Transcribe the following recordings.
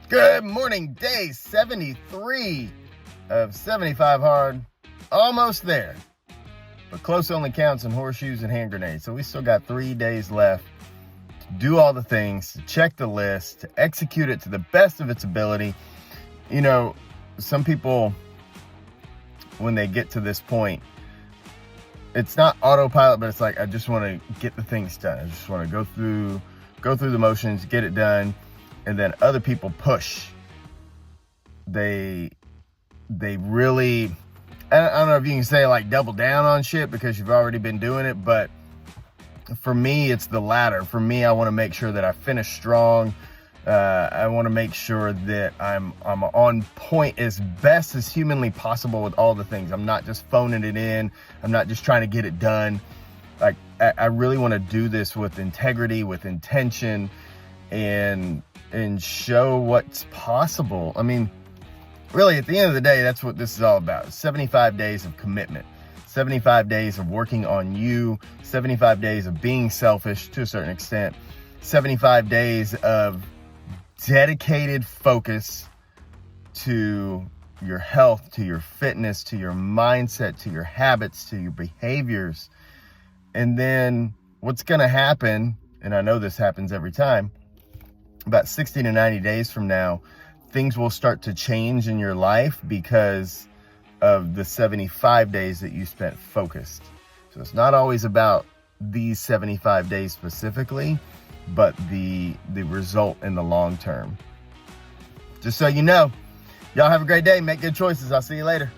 Good morning, day 73 of 75 hard. Almost there, but close only counts in horseshoes and hand grenades. So we still got 3 days left to do all the things, to check the list, to execute it to the best of its ability. You know, some people, when they get to this point, it's not autopilot, but it's like, I just want to get the things done. I just want to go through the motions, get it done. And then other people push. They really, I don't know if you can say like double down on shit because you've already been doing it, but for me, it's the latter. For me, I want to make sure that I finish strong. I want to make sure that I'm on point as best as humanly possible with all the things. I'm not just phoning it in. I'm not just trying to get it done. Like, I really want to do this with integrity, with intention, and show what's possible. I mean, really, at the end of the day, that's what this is all about. 75 days of commitment, 75 days of working on you, 75 days of being selfish to a certain extent, 75 days of dedicated focus to your health, to your fitness, to your mindset, to your habits, to your behaviors. And then what's going to happen, and I know this happens every time, about 60 to 90 days from now, things will start to change in your life because of the 75 days that you spent focused. So it's not always about these 75 days specifically, but the result in the long term. Just so you know, y'all have a great day. Make good choices. I'll see you later.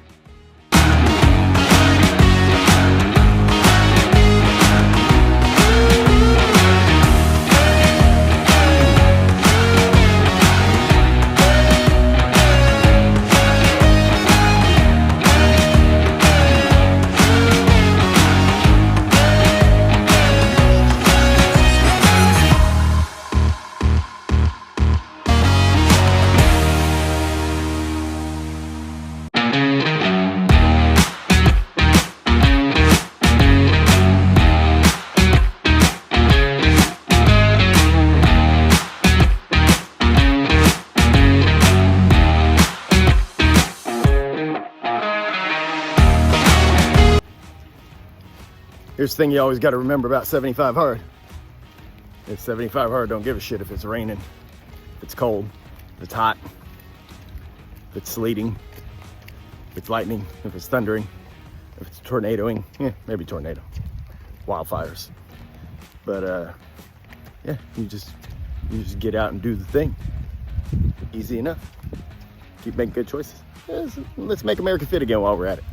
Here's the thing you always got to remember about 75 hard. It's 75 hard, don't give a shit if it's raining, if it's cold, if it's hot, if it's sleeting, if it's lightning, if it's thundering, if it's tornadoing, maybe tornado, wildfires. But yeah, you just get out and do the thing. Easy enough. Keep making good choices. Let's make America fit again while we're at it.